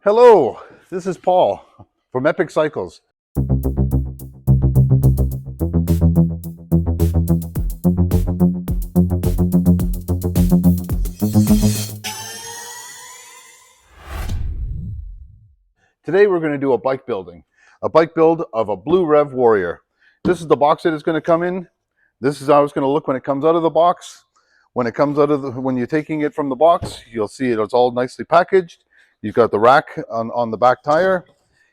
Hello, this is Paul from Epic Cycles. Today we're going to do a bike build of a Bluerev Warrior. This is the box that it's going to come in. This is how it's going to look when it comes out of the box. When you're taking it from the box, you'll see it's all nicely packaged. You've got the rack on the back tire.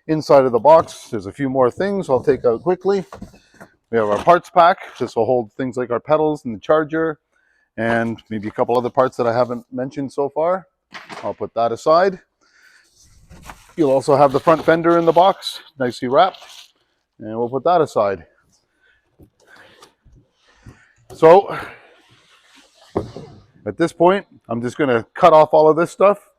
Inside of the box, there's a few more things I'll take out quickly. We have our parts pack. This will hold things like our pedals and the charger, and maybe a couple other parts that I haven't mentioned so far. I'll put that aside. You'll also have the front fender in the box, nicely wrapped, and we'll put that aside. So at this point, I'm just going to cut off all of this stuff.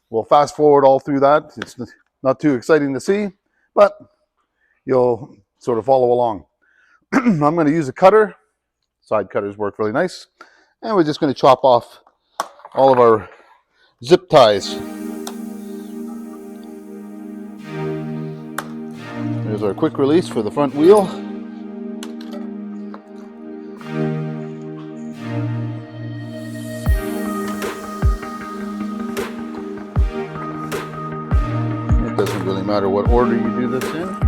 We'll fast forward all through that. It's not too exciting to see, but you'll sort of follow along. I'm going to use a cutter. Side cutters work really nice. And we're just going to chop off all of our zip ties. There's our quick release for the front wheel. It doesn't really matter what order you do this in.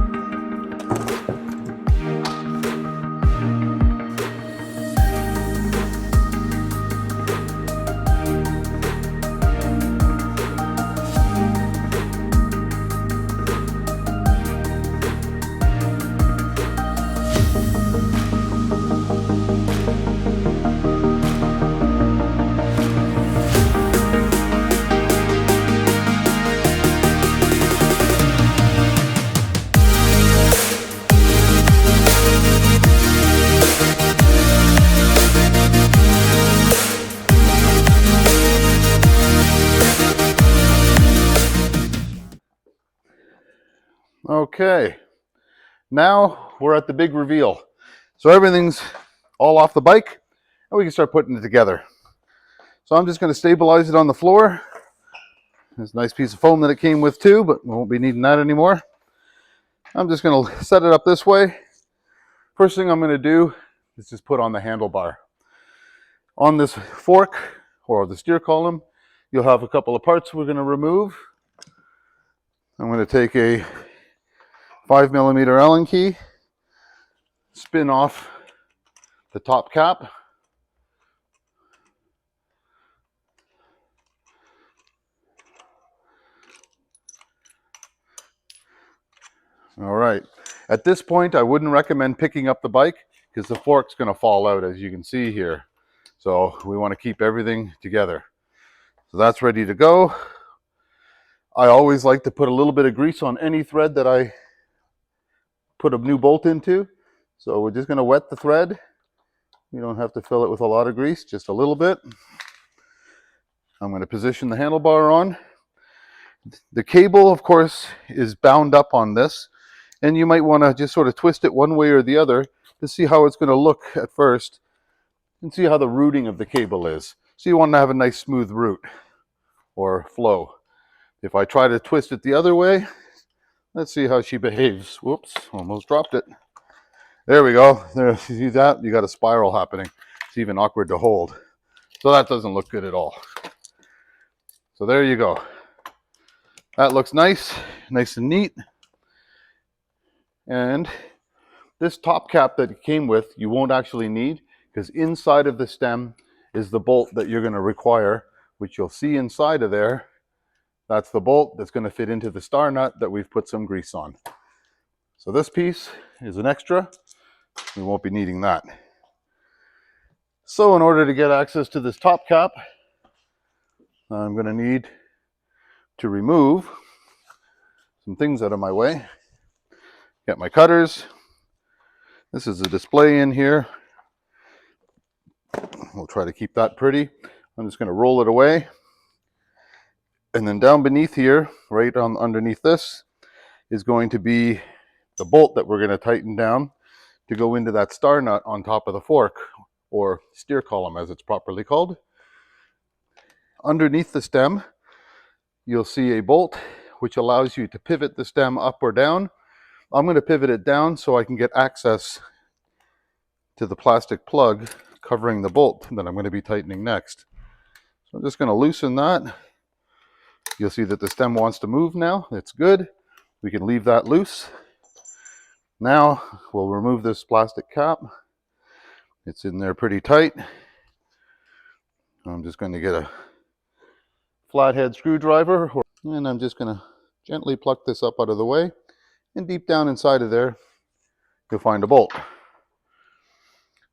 Okay, now we're at the big reveal. So everything's all off the bike, and we can start putting it together. So I'm just going to stabilize it on the floor. There's a nice piece of foam that it came with too, but we won't be needing that anymore. I'm just going to set it up this way. First thing I'm going to do is just put on the handlebar. On this fork, or the steer column, you'll have a couple of parts we're going to remove. I'm going to take a 5mm Allen key, spin off the top cap. All right, at this point I wouldn't recommend picking up the bike because the fork's going to fall out, as you can see here. So we want to keep everything together. So that's ready to go. I always like to put a little bit of grease on any thread that I put a new bolt into. So we're just going to wet the thread. You don't have to fill it with a lot of grease, just a little bit. I'm going to position the handlebar on. The cable, of course, is bound up on this, and you might want to just sort of twist it one way or the other to see how it's going to look at first and see how the routing of the cable is. So you want to have a nice smooth route or flow. If I try to twist it the other way, let's see how she behaves. Whoops, almost dropped it. There we go. There, see that? You got a spiral happening. It's even awkward to hold. So that doesn't look good at all. So there you go. That looks nice, nice and neat. And this top cap that it came with, you won't actually need, because inside of the stem is the bolt that you're going to require, which you'll see inside of there. That's the bolt that's going to fit into the star nut that we've put some grease on. So this piece is an extra. We won't be needing that. So in order to get access to this top cap, I'm going to need to remove some things out of my way. Got my cutters. This is a display in here. We'll try to keep that pretty. I'm just going to roll it away. And then down beneath here, right on underneath this, is going to be the bolt that we're going to tighten down to go into that star nut on top of the fork, or steer column as it's properly called. Underneath the stem, you'll see a bolt which allows you to pivot the stem up or down. I'm going to pivot it down so I can get access to the plastic plug covering the bolt that I'm going to be tightening next. So I'm just going to loosen that. You'll see that the stem wants to move now. It's good. We can leave that loose. Now we'll remove this plastic cap. It's in there pretty tight. I'm just going to get a flathead screwdriver, and I'm just going to gently pluck this up out of the way. And deep down inside of there, you'll find a bolt.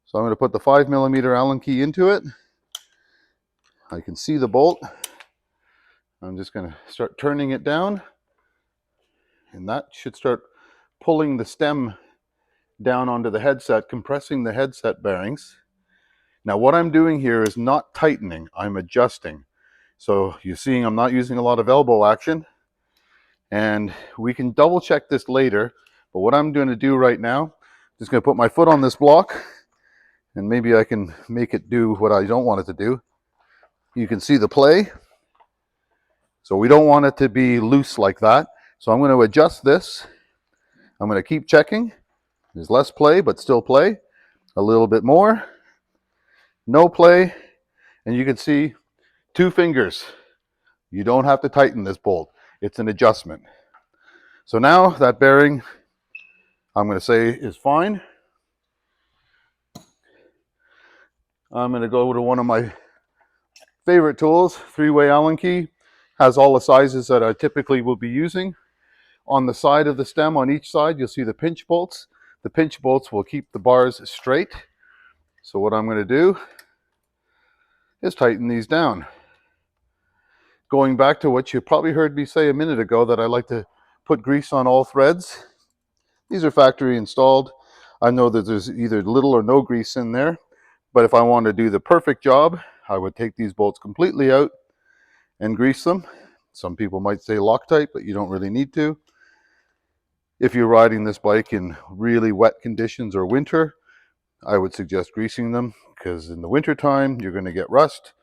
So I'm going to put the 5mm Allen key into it. I can see the bolt. I'm just going to start turning it down, and that should start pulling the stem down onto the headset, compressing the headset bearings. Now what I'm doing here is not tightening, I'm adjusting. So you're seeing I'm not using a lot of elbow action, and we can double check this later, but what I'm going to do right now, I'm just going to put my foot on this block, and maybe I can make it do what I don't want it to do. You can see the play. So we don't want it to be loose like that. So I'm going to adjust this. I'm going to keep checking. There's less play, but still play. A little bit more. No play. And you can see 2 fingers. You don't have to tighten this bolt. It's an adjustment. So now that bearing, I'm going to say, is fine. I'm going to go to one of my favorite tools, 3-way Allen key. Has all the sizes that I typically will be using. On the side of the stem, on each side, you'll see the pinch bolts. The pinch bolts will keep the bars straight. So what I'm going to do is tighten these down. Going back to what you probably heard me say a minute ago, that I like to put grease on all threads. These are factory installed. I know that there's either little or no grease in there, but if I want to do the perfect job, I would take these bolts completely out and grease them. Some people might say Loctite, but you don't really need to. If you're riding this bike in really wet conditions or winter, I would suggest greasing them, because in the winter time you're going to get rust,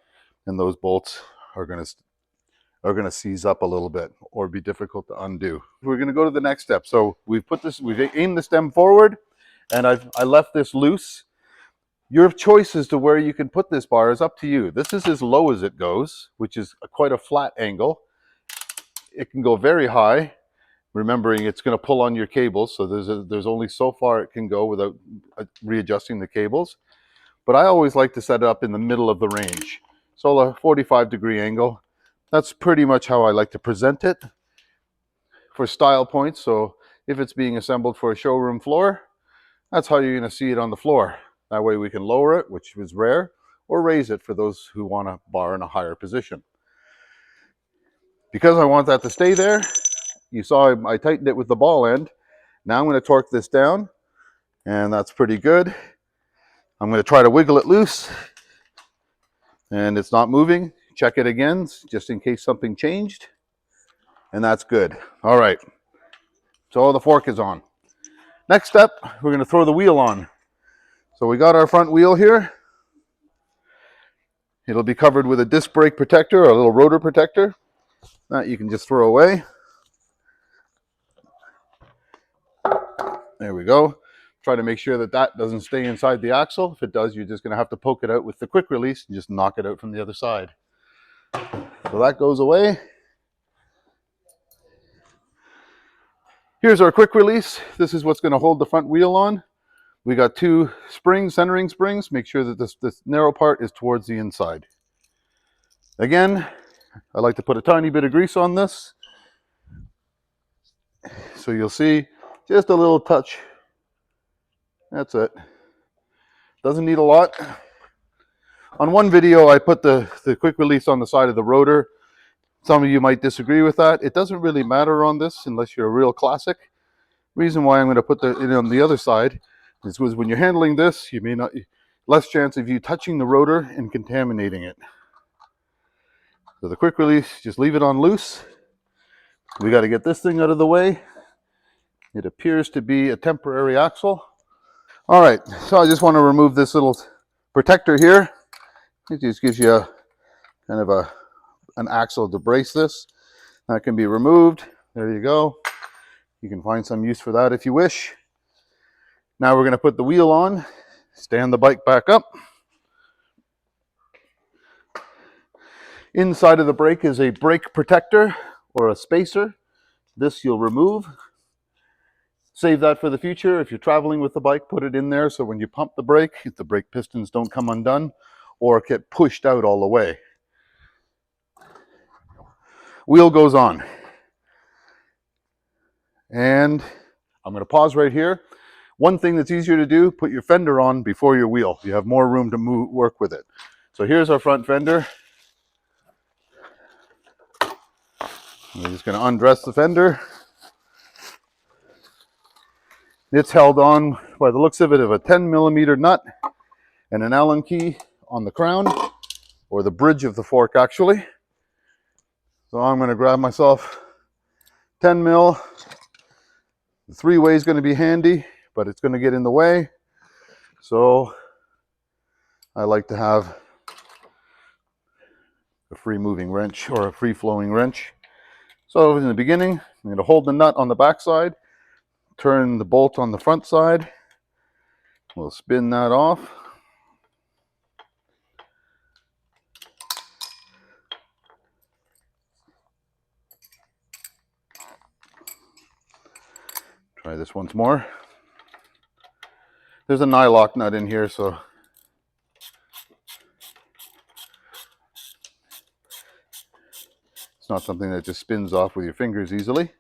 and those bolts are going to seize up a little bit or be difficult to undo. We're going to go to the next step. So we've aimed the stem forward, and I left this loose. Your choice as to where you can put this bar is up to you. This is as low as it goes, which is quite a flat angle. It can go very high, remembering it's going to pull on your cables, so there's only so far it can go without readjusting the cables. But I always like to set it up in the middle of the range. So a 45-degree angle, that's pretty much how I like to present it for style points. So if it's being assembled for a showroom floor, that's how you're going to see it on the floor. That way we can lower it, which is rare, or raise it for those who want a bar in a higher position. Because I want that to stay there, you saw I tightened it with the ball end. Now I'm going to torque this down, and that's pretty good. I'm going to try to wiggle it loose, and it's not moving. Check it again, just in case something changed, and that's good. All right, so the fork is on. Next step, we're going to throw the wheel on. So we got our front wheel here. It'll be covered with a disc brake protector, a little rotor protector. That you can just throw away. There we go. Try to make sure that that doesn't stay inside the axle. If it does, you're just going to have to poke it out with the quick release and just knock it out from the other side. So that goes away. Here's our quick release. This is what's going to hold the front wheel on. We got 2 springs, centering springs. Make sure that this narrow part is towards the inside. Again, I like to put a tiny bit of grease on this. So you'll see just a little touch. That's it. Doesn't need a lot. On one video, I put the quick release on the side of the rotor. Some of you might disagree with that. It doesn't really matter on this unless you're a real classic. Reason why I'm going to put it on the other side is because when you're handling this, you may not, less chance of you touching the rotor and contaminating it. So the quick release, just leave it on loose. We got to get this thing out of the way. It appears to be a temporary axle. All right, so I just want to remove this little protector here. It just gives you an axle to brace this. That can be removed. There you go. You can find some use for that if you wish. Now we're going to put the wheel on, stand the bike back up. Inside of the brake is a brake protector or a spacer. This you'll remove. Save that for the future. If you're traveling with the bike, put it in there so when you pump the brake pistons don't come undone or get pushed out all the way. Wheel goes on. And I'm going to pause right here. One thing that's easier to do, put your fender on before your wheel. You have more room to work with it. So here's our front fender. We're just going to undress the fender. It's held on, by the looks of it, of a 10mm nut and an Allen key on the crown, or the bridge of the fork actually. So I'm going to grab myself 10mm. The 3-way is going to be handy, but it's going to get in the way. So I like to have a free moving wrench or a free flowing wrench. So in the beginning, I'm going to hold the nut on the back side, turn the bolt on the front side. We'll spin that off. Try this once more. There's a nylock nut in here, so it's not something that just spins off with your fingers easily.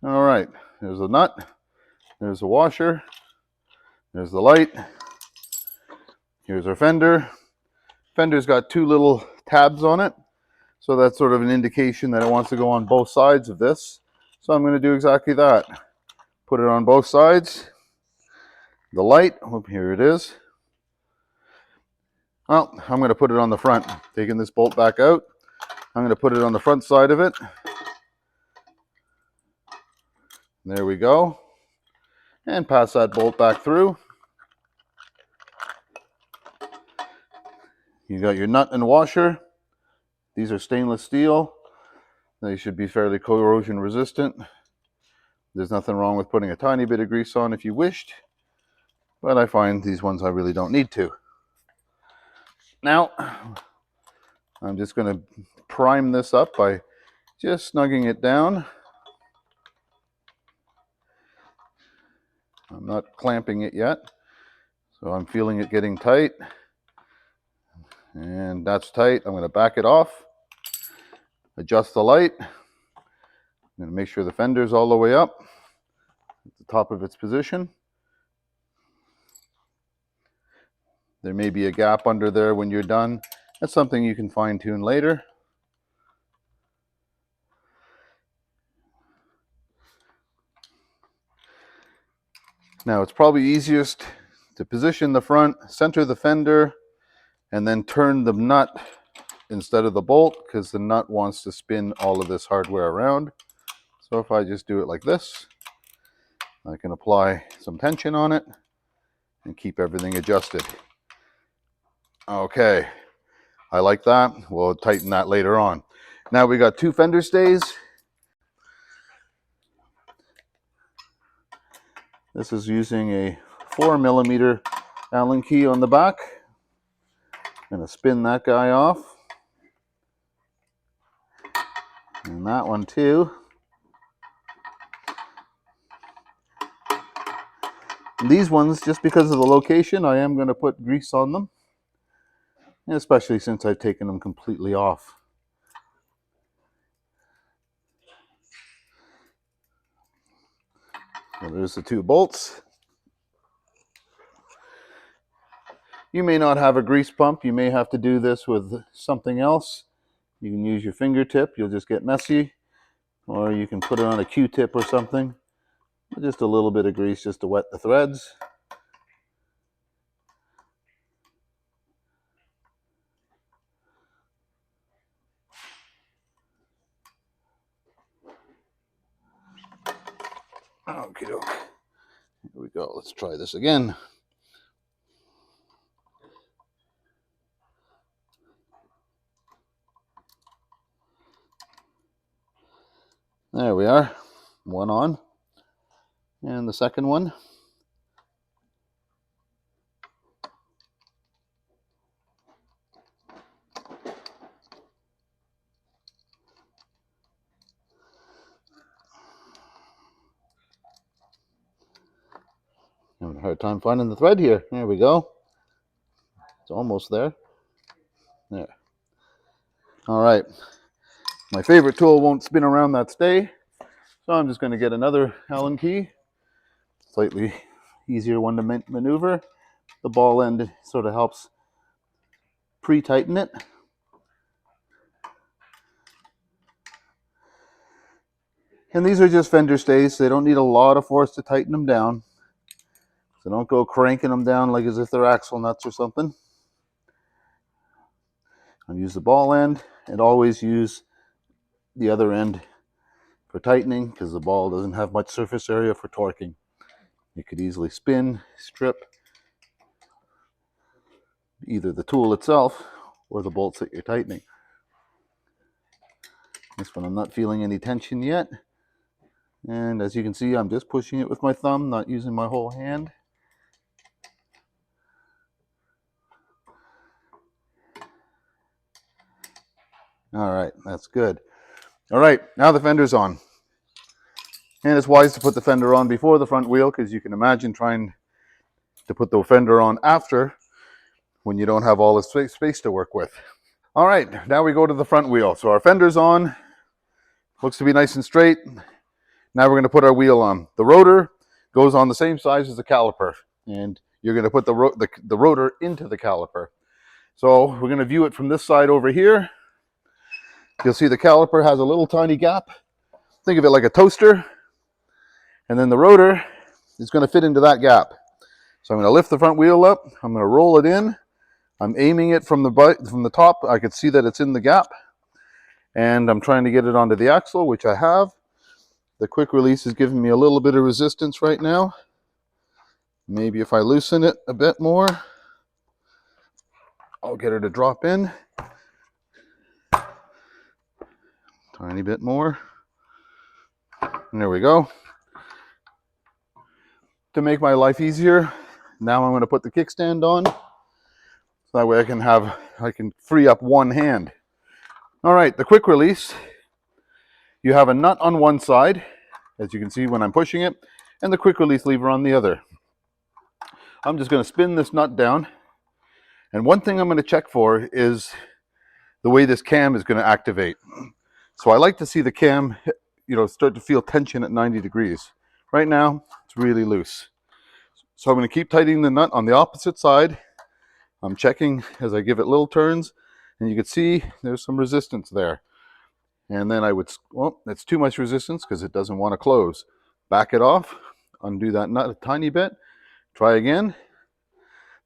All right, there's a nut, there's a washer, there's the light, here's our fender. Fender's got 2 little tabs on it, so that's sort of an indication that it wants to go on both sides of this. So I'm going to do exactly that. Put it on both sides. The light, here it is. Well, I'm going to put it on the front. Taking this bolt back out, I'm going to put it on the front side of it. There we go. And pass that bolt back through. You got your nut and washer. These are stainless steel. They should be fairly corrosion resistant. There's nothing wrong with putting a tiny bit of grease on if you wished, but I find these ones I really don't need to. Now, I'm just going to prime this up by just snugging it down. I'm not clamping it yet, so I'm feeling it getting tight. And that's tight. I'm going to back it off, adjust the light. I'm going to make sure the fender's all the way up at the top of its position. There may be a gap under there when you're done. That's something you can fine tune later. Now it's probably easiest to position the front, center the fender, and then turn the nut instead of the bolt, because the nut wants to spin all of this hardware around. So if I just do it like this, I can apply some tension on it and keep everything adjusted. Okay, I like that. We'll tighten that later on. Now we got 2 fender stays. This is using a 4mm Allen key on the back. I'm going to spin that guy off. And that one too. And these ones, just because of the location, I am going to put grease on them, especially since I've taken them completely off. So there's the 2 bolts. You may not have a grease pump. You may have to do this with something else. You can use your fingertip. You'll just get messy. Or you can put it on a Q-tip or something. Just a little bit of grease just to wet the threads. Okay, here we go. Let's try this again. There we are, one on, and the second one. Having a hard time finding the thread here. There we go. It's almost there. There. All right. My favorite tool won't spin around that stay, so I'm just going to get another Allen key. Slightly easier one to maneuver. The ball end sort of helps pre-tighten it. And these are just fender stays. They don't need a lot of force to tighten them down. So don't go cranking them down like as if they're axle nuts or something. I'll use the ball end and always use the other end for tightening because the ball doesn't have much surface area for torquing. You could easily spin, strip either the tool itself or the bolts that you're tightening. This one I'm not feeling any tension yet. And as you can see, I'm just pushing it with my thumb, not using my whole hand. All right, that's good. All right, now the fender's on. And it's wise to put the fender on before the front wheel because you can imagine trying to put the fender on after when you don't have all the space to work with. All right, now we go to the front wheel. So our fender's on, looks to be nice and straight. Now we're going to put our wheel on. The rotor goes on the same size as the caliper, and you're going to put the rotor into the caliper. So we're going to view it from this side over here. You'll see the caliper has a little tiny gap. Think of it like a toaster. And then the rotor is going to fit into that gap. So I'm going to lift the front wheel up. I'm going to roll it in. I'm aiming it from the top. I can see that it's in the gap. And I'm trying to get it onto the axle, which I have. The quick release is giving me a little bit of resistance right now. Maybe if I loosen it a bit more, I'll get her to drop in. Tiny bit more. And there we go. To make my life easier, now I'm going to put the kickstand on. So that way I can free up one hand. All right, the quick release. You have a nut on one side, as you can see when I'm pushing it, and the quick release lever on the other. I'm just going to spin this nut down. And one thing I'm going to check for is the way this cam is going to activate. So I like to see the cam, start to feel tension at 90 degrees. Right now, it's really loose. So I'm going to keep tightening the nut on the opposite side. I'm checking as I give it little turns, and you can see there's some resistance there. And then that's too much resistance because it doesn't want to close. Back it off, undo that nut a tiny bit, try again.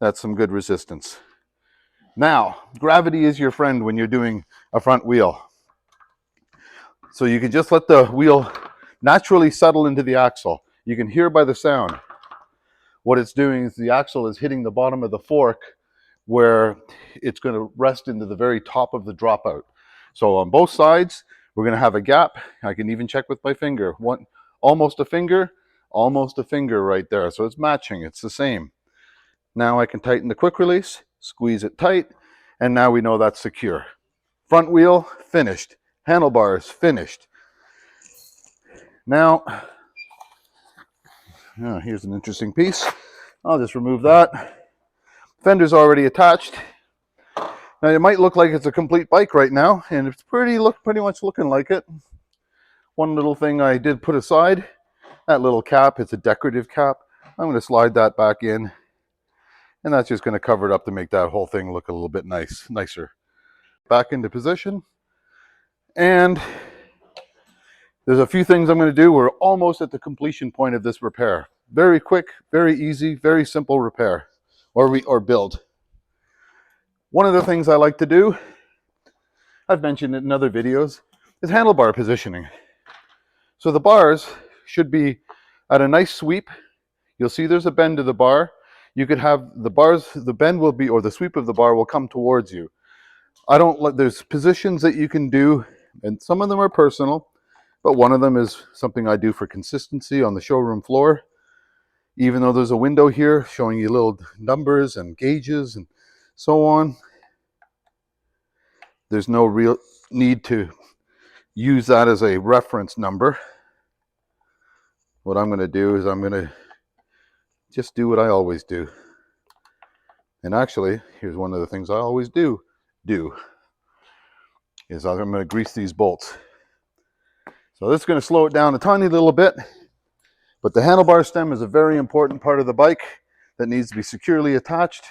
That's some good resistance. Now, gravity is your friend when you're doing a front wheel. So you can just let the wheel naturally settle into the axle. You can hear by the sound. What it's doing is the axle is hitting the bottom of the fork where it's going to rest into the very top of the dropout. So on both sides, we're going to have a gap. I can even check with my finger. Almost a finger right there. So it's matching. It's the same. Now I can tighten the quick release, squeeze it tight, and now we know that's secure. Front wheel, finished. Handlebars, finished. Now, here's an interesting piece. I'll just remove that. Fender's already attached. Now it might look like it's a complete bike right now, and it's pretty much looking like it. One little thing I did put aside, that little cap, it's a decorative cap. I'm going to slide that back in, and that's just going to cover it up to make that whole thing look a little bit nicer. Back into position, and there's a few things I'm going to do. We're almost at the completion point of this repair. Very quick, very easy, very simple repair or build. One of the things I like to do, I've mentioned it in other videos, is handlebar positioning. So the bars should be at a nice sweep. You'll see there's a bend to the bar. You could have the bend will be, or the sweep of the bar will come towards you. There's positions that you can do, and some of them are personal. But one of them is something I do for consistency on the showroom floor. Even though there's a window here showing you little numbers and gauges and so on, there's no real need to use that as a reference number. What I'm going to do is I'm going to just do what I always do. And actually, here's one of the things I always do is I'm going to grease these bolts. So this is going to slow it down a tiny little bit, but the handlebar stem is a very important part of the bike that needs to be securely attached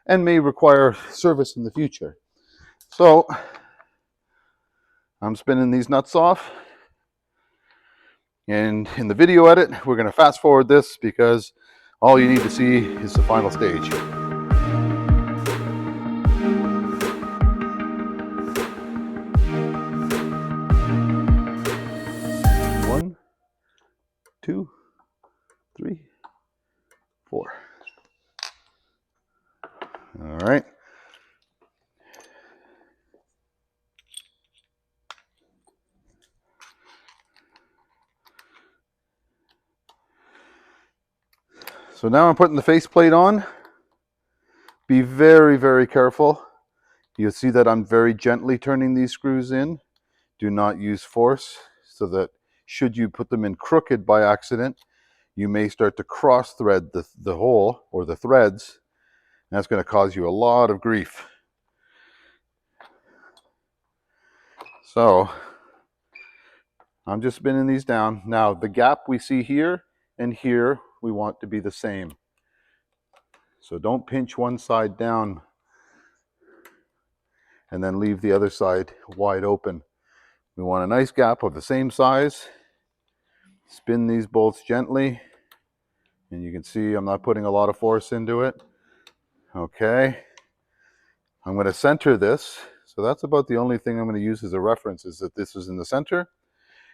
and may require service in the future. So I'm spinning these nuts off, and in the video edit we're going to fast forward this because all you need to see is the final stage. One, two, three, four. All right. So now I'm putting the faceplate on. Be very, very careful. You'll see that I'm very gently turning these screws in. Do not use force, so that should you put them in crooked by accident, you may start to cross thread the hole or the threads. And that's going to cause you a lot of grief. So I'm just spinning these down. Now the gap we see here and here, we want to be the same. So don't pinch one side down and then leave the other side wide open. We want a nice gap of the same size. Spin these bolts gently, and you can see I'm not putting a lot of force into it. Okay, I'm going to center this. So that's about the only thing I'm going to use as a reference, is that this is in the center.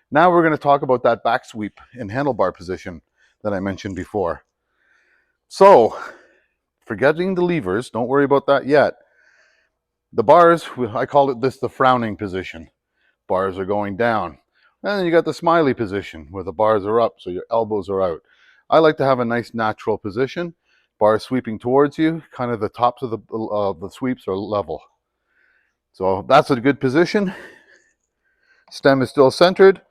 Now we're going to talk about that back sweep and handlebar position that I mentioned before. So forgetting the levers, don't worry about that yet. The bars, I call it the frowning position. Bars are going down. And then you got the smiley position where the bars are up, so your elbows are out. I like to have a nice natural position. Bars sweeping towards you, kind of the tops of the sweeps are level. So that's a good position. Stem is still centered.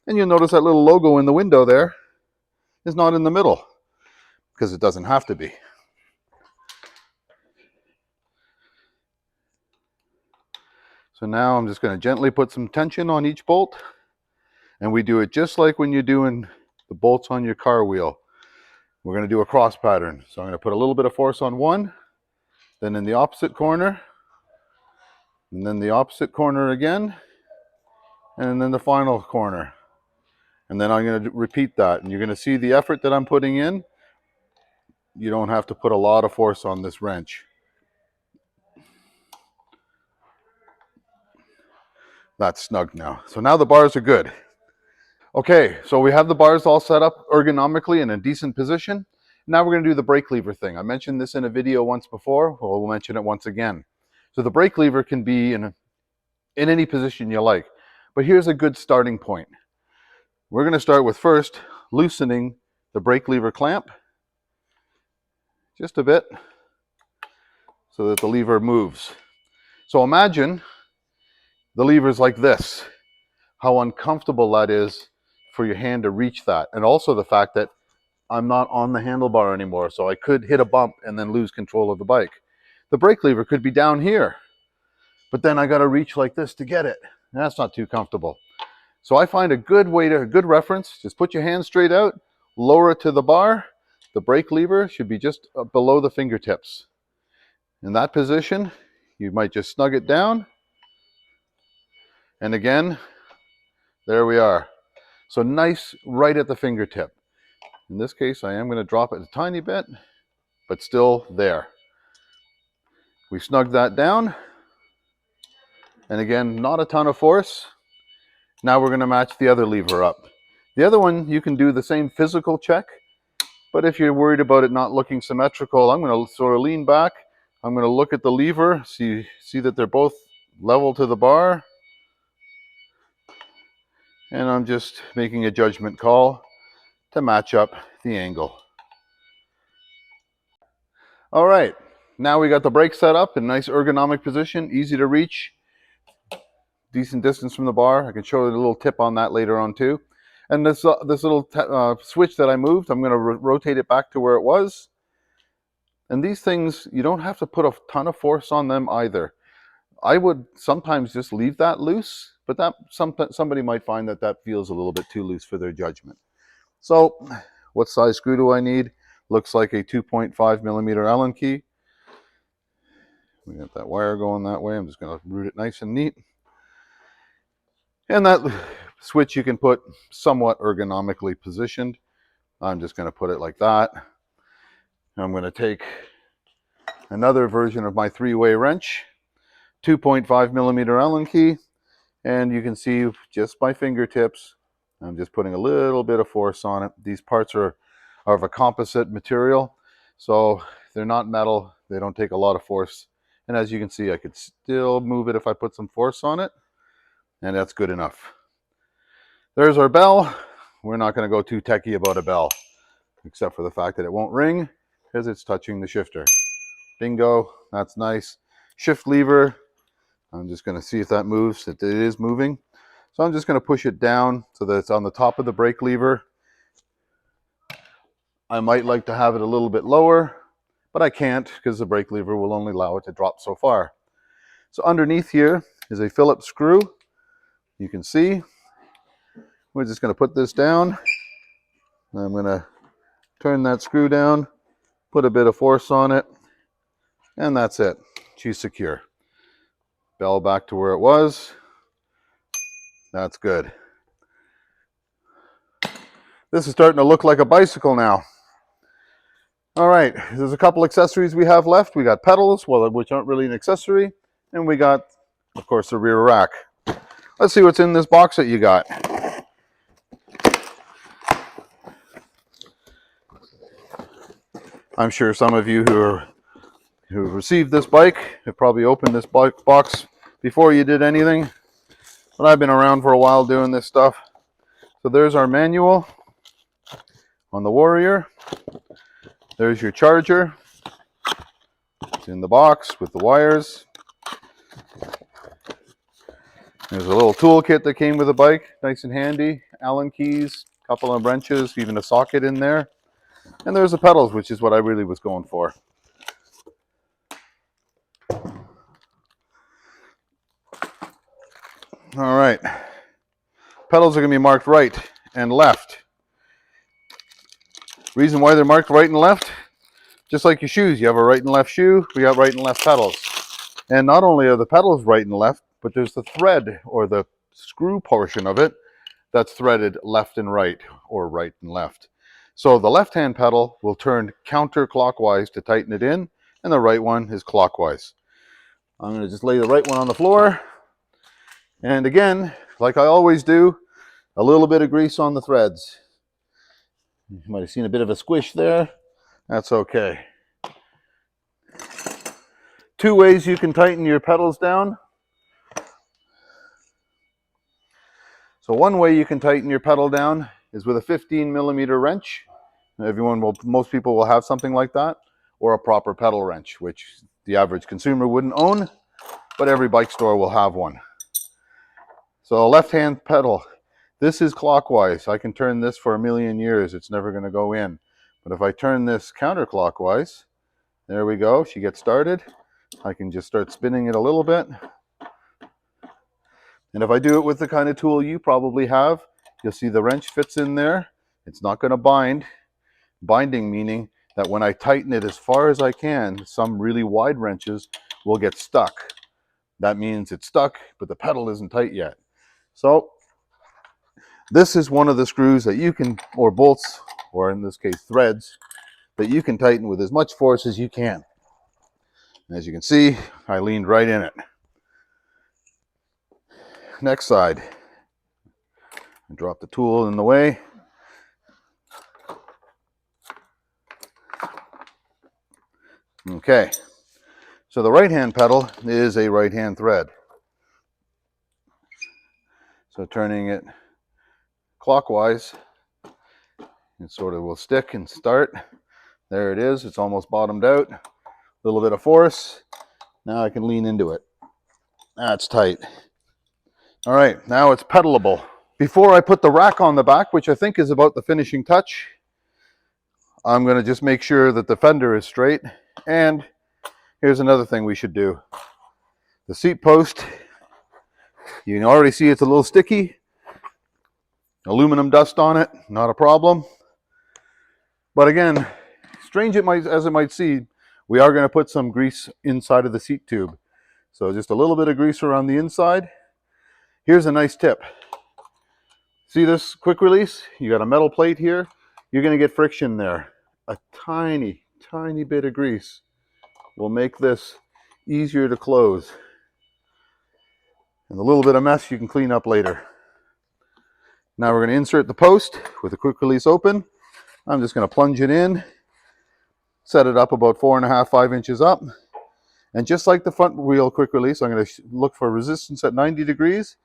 And you'll notice that little logo in the window there is not in the middle, because it doesn't have to be. So now I'm just going to gently put some tension on each bolt. And we do it just like when you're doing the bolts on your car wheel. We're going to do a cross pattern. So I'm going to put a little bit of force on one, then in the opposite corner, and then the opposite corner again, and then the final corner. And then I'm going to repeat that. And you're going to see the effort that I'm putting in. You don't have to put a lot of force on this wrench. That's snug now. So now the bars are good. Okay, so we have the bars all set up ergonomically in a decent position. Now we're going to do the brake lever thing. I mentioned this in a video once before. Well, we'll mention it once again. So the brake lever can be in any position you like. But here's a good starting point. We're going to start with first loosening the brake lever clamp just a bit so that the lever moves. So imagine the lever's like this. How uncomfortable that is for your hand to reach that. And also the fact that I'm not on the handlebar anymore, so I could hit a bump and then lose control of the bike. The brake lever could be down here, but then I got to reach like this to get it. That's not too comfortable. So I find a good reference, just put your hand straight out, lower it to the bar. The brake lever should be just below the fingertips. In that position, you might just snug it down. And again, there we are. So nice right at the fingertip. In this case, I am going to drop it a tiny bit, but still there. We snug that down. And again, not a ton of force. Now we're going to match the other lever up. The other one, you can do the same physical check, but if you're worried about it not looking symmetrical, I'm going to sort of lean back. I'm going to look at the lever, see that they're both level to the bar. And I'm just making a judgment call to match up the angle. All right, now we got the brake set up in nice ergonomic position, easy to reach, decent distance from the bar. I can show you a little tip on that later on too. And this little switch that I moved, I'm going to rotate it back to where it was. And these things, you don't have to put a ton of force on them either. I would sometimes just leave that loose, but that somebody might find that that feels a little bit too loose for their judgment. So what size screw do I need? Looks like a 2.5 millimeter Allen key. We got that wire going that way. I'm just going to route it nice and neat. And that switch you can put somewhat ergonomically positioned. I'm just going to put it like that. I'm going to take another version of my three-way wrench, 2.5 millimeter Allen key, and you can see just my fingertips, I'm just putting a little bit of force on it. These parts are of a composite material, so they're not metal. They don't take a lot of force. And as you can see, I could still move it if I put some force on it, and that's good enough. There's our bell. We're not going to go too techie about a bell, except for the fact that it won't ring because it's touching the shifter. Bingo, that's nice. Shift lever, I'm just going to see if that moves. It is moving. So I'm just going to push it down so that it's on the top of the brake lever. I might like to have it a little bit lower, but I can't because the brake lever will only allow it to drop so far. So underneath here is a Phillips screw. You can see. We're just going to put this down. I'm going to turn that screw down, put a bit of force on it, and that's it. She's secure. Bell back to where it was. That's good. This is starting to look like a bicycle now. All right, there's a couple accessories we have left. We got pedals, well, which aren't really an accessory, and we got, of course, the rear rack. Let's see what's in this box that you got. I'm sure some of you who received this bike have probably opened this box before you did anything, but I've been around for a while doing this stuff. So there's our manual on the Warrior. There's your charger. It's in the box with the wires. There's a little toolkit that came with the bike, nice and handy. Allen keys, a couple of wrenches, even a socket in there. And there's the pedals, which is what I really was going for. All right. Pedals are going to be marked right and left. Reason why they're marked right and left, just like your shoes, you have a right and left shoe, we got right and left pedals. And not only are the pedals right and left, but there's the thread or the screw portion of it that's threaded left and right, or right and left. So the left-hand pedal will turn counterclockwise to tighten it in, and the right one is clockwise. I'm going to just lay the right one on the floor. And again, like I always do, a little bit of grease on the threads. You might have seen a bit of a squish there. That's okay. Two ways you can tighten your pedals down. So one way you can tighten your pedal down is with a 15 millimeter wrench. Most people will have something like that, or a proper pedal wrench, which the average consumer wouldn't own, but every bike store will have one. So a left-hand pedal, this is clockwise. I can turn this for a million years. It's never going to go in. But if I turn this counterclockwise, there we go. She gets started. I can just start spinning it a little bit. And if I do it with the kind of tool you probably have, you'll see the wrench fits in there. It's not going to bind. Binding meaning that when I tighten it as far as I can, some really wide wrenches will get stuck. That means it's stuck, but the pedal isn't tight yet. So this is one of the screws that you can, or bolts, or in this case threads, that you can tighten with as much force as you can. As you can see, I leaned right in it. Next side. Drop the tool in the way. Okay, so the right-hand pedal is a right-hand thread. So turning it clockwise, it sort of will stick and start. There it is. It's almost bottomed out. A little bit of force. Now I can lean into it. That's tight. All right, now it's pedalable. Before I put the rack on the back, which I think is about the finishing touch, I'm going to just make sure that the fender is straight. And here's another thing we should do. The seat post, you can already see it's a little sticky. Aluminum dust on it, not a problem. But again, strange as it might seem, we are going to put some grease inside of the seat tube. So just a little bit of grease around the inside. Here's a nice tip. See this quick release? You got a metal plate here. You're going to get friction there. A tiny, tiny bit of grease will make this easier to close. And a little bit of mess you can clean up later. Now we're going to insert the post with a quick release open. I'm just going to plunge it in, set it up about 4.5, 5 inches up. And just like the front wheel quick release, I'm going to look for resistance at 90 degrees.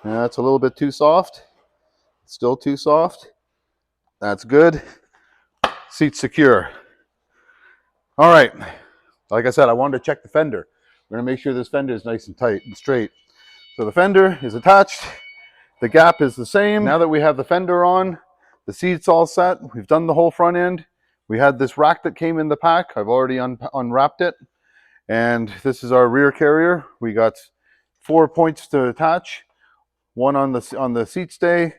That's a little bit too soft. Still too soft. That's good. Seat's secure. All right. Like I said, I wanted to check the fender. We're going to make sure this fender is nice and tight and straight. So the fender is attached. The gap is the same. Now that we have the fender on, the seat's all set. We've done the whole front end. We had this rack that came in the pack. I've already unwrapped it. And this is our rear carrier. We got 4 points to attach. One on the seat stay,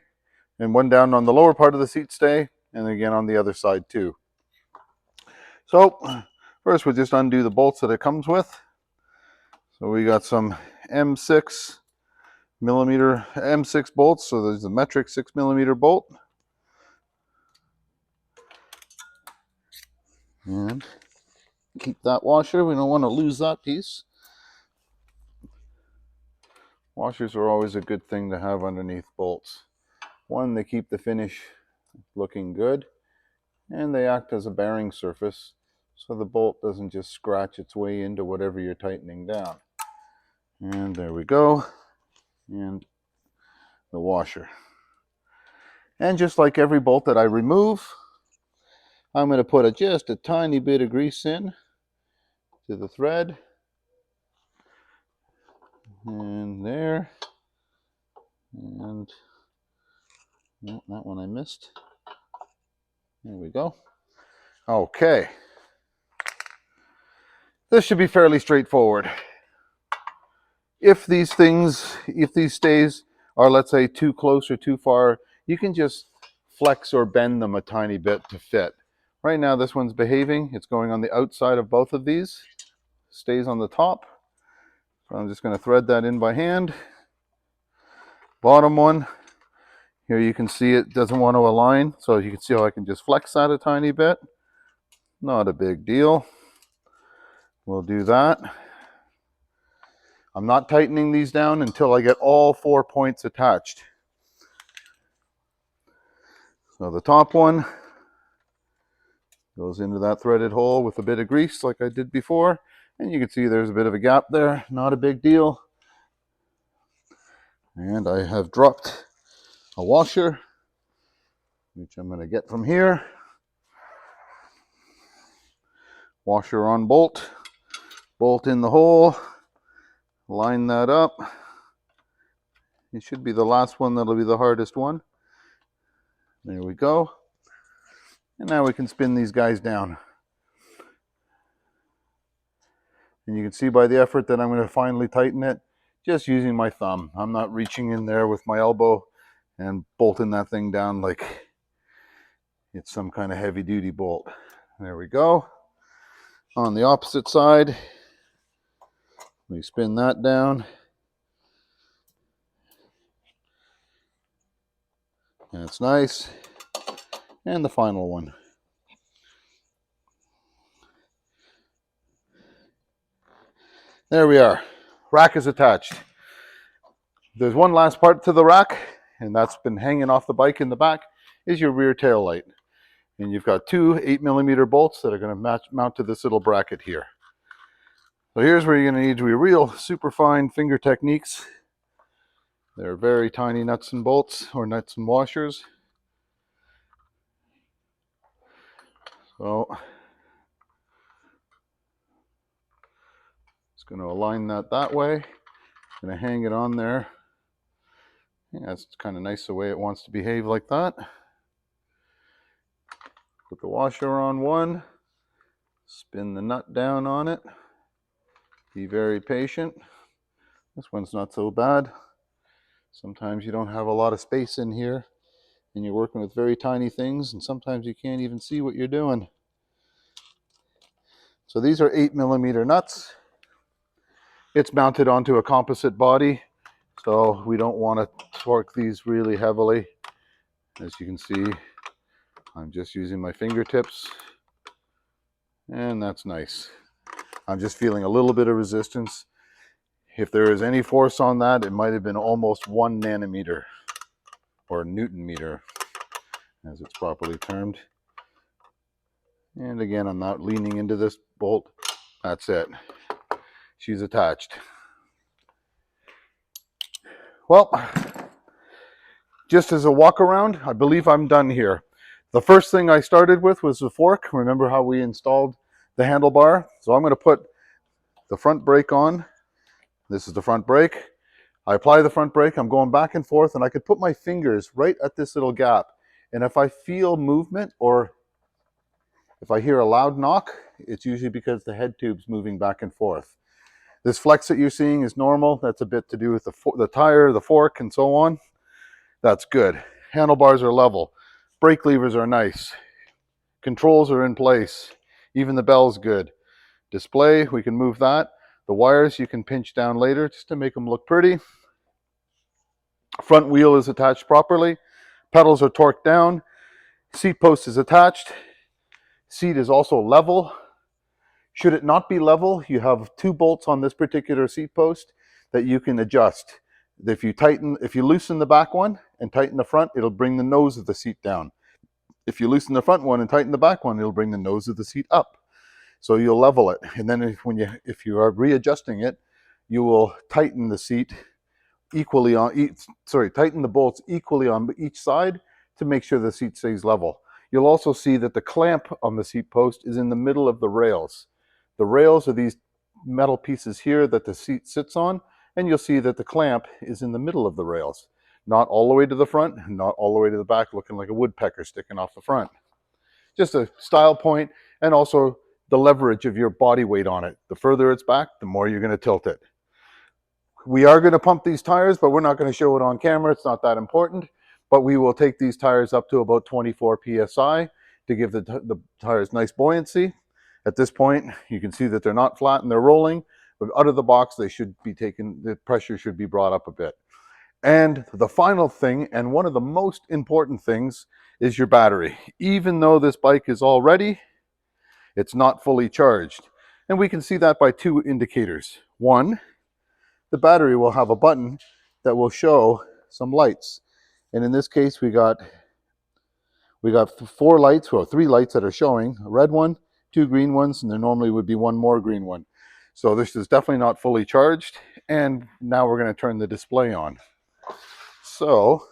and one down on the lower part of the seat stay, and again on the other side too. So first we'll just undo the bolts that it comes with. So we got some M6 bolts. So there's a metric 6mm bolt. And keep that washer. We don't want to lose that piece. Washers are always a good thing to have underneath bolts. One, they keep the finish looking good, and they act as a bearing surface so the bolt doesn't just scratch its way into whatever you're tightening down. And there we go. And the washer. And just like every bolt that I remove, I'm going to put just a tiny bit of grease in to the thread. And there. And no, that one I missed. There we go. Okay. This should be fairly straightforward. If these stays are, let's say, too close or too far, you can just flex or bend them a tiny bit to fit. Right now this one's behaving. It's going on the outside of both of these. Stays on the top. So I'm just going to thread that in by hand. Bottom one, here you can see it doesn't want to align, so you can see how I can just flex that a tiny bit. Not a big deal. We'll do that. I'm not tightening these down until I get all 4 points attached. So the top one goes into that threaded hole with a bit of grease like I did before. And you can see there's a bit of a gap there. Not a big deal. And I have dropped a washer, which I'm going to get from here. Washer on bolt. Bolt in the hole. Line that up. It should be the last one that'll be the hardest one. There we go. And now we can spin these guys down. And you can see by the effort that I'm going to finally tighten it, just using my thumb. I'm not reaching in there with my elbow and bolting that thing down like it's some kind of heavy duty bolt. There we go. On the opposite side, we spin that down. And it's nice. And the final one. There we are. Rack is attached. There's one last part to the rack, and that's been hanging off the bike in the back, is your rear tail light. And you've got two 8mm bolts that are going to mount to this little bracket here. So here's where you're going to need to be real super fine finger techniques. They're very tiny nuts and bolts, or nuts and washers. So just going to align that way. Going to hang it on there. Yeah, it's kind of nice the way it wants to behave like that. Put the washer on one. Spin the nut down on it. Be very patient. This one's not so bad. Sometimes you don't have a lot of space in here and you're working with very tiny things, and sometimes you can't even see what you're doing. So these are 8mm nuts. It's mounted onto a composite body, so we don't want to torque these really heavily. As you can see, I'm just using my fingertips, and that's nice. I'm just feeling a little bit of resistance. If there is any force on that, it might have been almost 1 nanometer, or Newton meter, as it's properly termed. And again, I'm not leaning into this bolt. That's it. She's attached. Well, just as a walk around, I believe I'm done here. The first thing I started with was the fork. Remember how we installed the handlebar? So I'm going to put the front brake on. This is the front brake. I apply the front brake. I'm going back and forth, and I could put my fingers right at this little gap. And if I feel movement, or if I hear a loud knock, it's usually because the head tube's moving back and forth. This flex that you're seeing is normal. That's a bit to do with the tire, the fork, and so on. That's good. Handlebars are level. Brake levers are nice. Controls are in place. Even the bell's good. Display, we can move that. The wires you can pinch down later just to make them look pretty. Front wheel is attached properly. Pedals are torqued down. Seat post is attached. Seat is also level. Should it not be level, you have 2 bolts on this particular seat post that you can adjust. If you loosen the back one and tighten the front, it'll bring the nose of the seat down. If you loosen the front one and tighten the back one, it'll bring the nose of the seat up. So you'll level it. And then if you are readjusting it, you will tighten the seat equally tighten the bolts equally on each side to make sure the seat stays level. You'll also see that the clamp on the seat post is in the middle of the rails. The rails are these metal pieces here that the seat sits on, and you'll see that the clamp is in the middle of the rails. Not all the way to the front, not all the way to the back, looking like a woodpecker sticking off the front. Just a style point, and also the leverage of your body weight on it. The further it's back, the more you're going to tilt it. We are going to pump these tires, but we're not going to show it on camera. It's not that important. But we will take these tires up to about 24 psi to give the tires nice buoyancy. At this point, you can see that they're not flat and they're rolling, but out of the box, they should be taken, the pressure should be brought up a bit. And the final thing, and one of the most important things, is your battery. Even though this bike is all ready, it's not fully charged. And we can see that by 2 indicators. One, the battery will have a button that will show some lights. And in this case, we got 4 lights, or 3 lights that are showing, a red one, 2 green ones, and there normally would be 1 more green one. So this is definitely not fully charged. And now we're going to turn the display on. So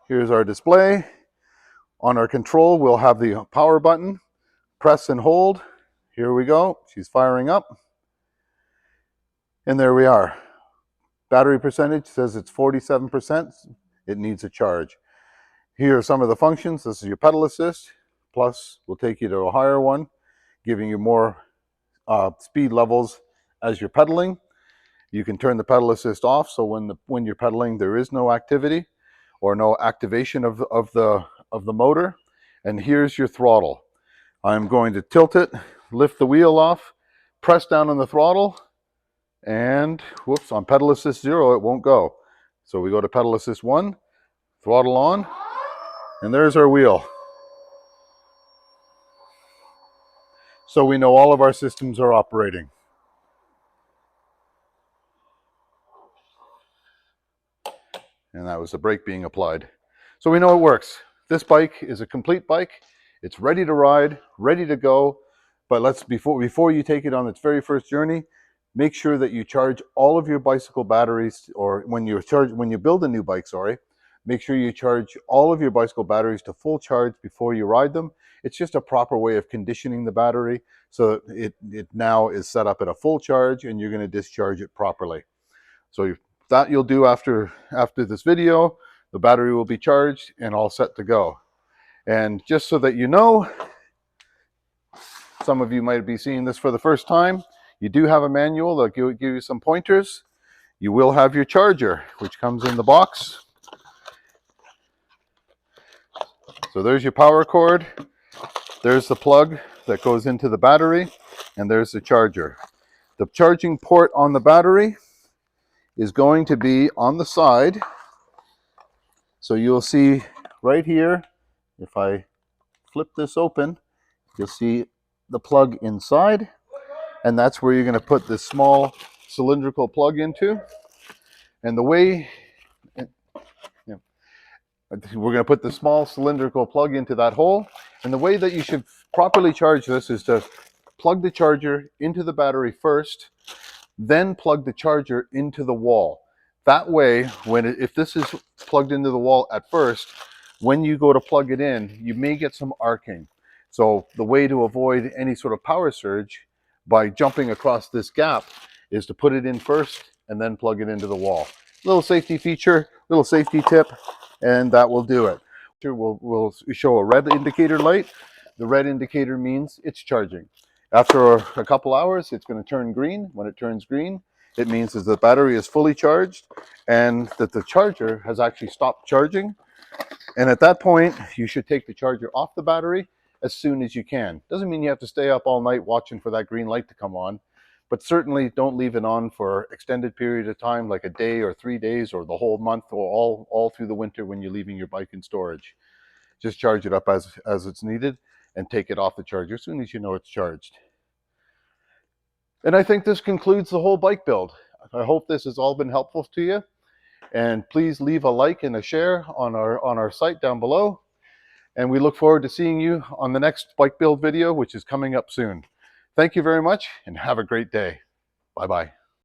here's our display. On our control, we'll have the power button. Press and hold. Here we go. She's firing up. And there we are. Battery percentage says it's 47%. It needs a charge. Here are some of the functions. This is your pedal assist. Plus, we'll take you to a higher one, giving you more speed levels as you're pedaling. You can turn the pedal assist off, so when you're pedaling, there is no activity or no activation of the motor. And here's your throttle. I'm going to tilt it, lift the wheel off, press down on the throttle, and whoops, on pedal assist 0, it won't go. So we go to pedal assist 1, throttle on, and there's our wheel. So we know all of our systems are operating. And that was the brake being applied. So we know it works. This bike is a complete bike. It's ready to ride, ready to go. But before you take it on its very first journey, make sure that you charge all of your bicycle batteries, or when you build a new bike, sorry, make sure you charge all of your bicycle batteries to full charge before you ride them. It's just a proper way of conditioning the battery so that it now is set up at a full charge and you're going to discharge it properly. So that you'll do after this video. The battery will be charged and all set to go. And just so that you know, some of you might be seeing this for the first time, you do have a manual that will give you some pointers. You will have your charger, which comes in the box. So there's your power cord, there's the plug that goes into the battery, and there's the charger. The charging port on the battery is going to be on the side. So you'll see right here, if I flip this open, you'll see the plug inside, and that's where you're going to put this small cylindrical plug into. And the way we're going to put the small cylindrical plug into that hole, and the way that you should properly charge this is to plug the charger into the battery first, then plug the charger into the wall. That way, if this is plugged into the wall at first, when you go to plug it in, you may get some arcing. So the way to avoid any sort of power surge by jumping across this gap is to put it in first and then plug it into the wall. Little safety feature, little safety tip, and that will do it. We'll show a red indicator light. The red indicator means it's charging. After a couple hours, it's going to turn green. When it turns green, it means that the battery is fully charged and that the charger has actually stopped charging. And at that point, you should take the charger off the battery as soon as you can. Doesn't mean you have to stay up all night watching for that green light to come on, but certainly don't leave it on for extended period of time, like a day or 3 days or the whole month or all through the winter when you're leaving your bike in storage. Just charge it up as it's needed and take it off the charger as soon as you know it's charged. And I think this concludes the whole bike build. I hope this has all been helpful to you. And please leave a like and a share on our site down below. And we look forward to seeing you on the next bike build video, which is coming up soon. Thank you very much and have a great day. Bye-bye.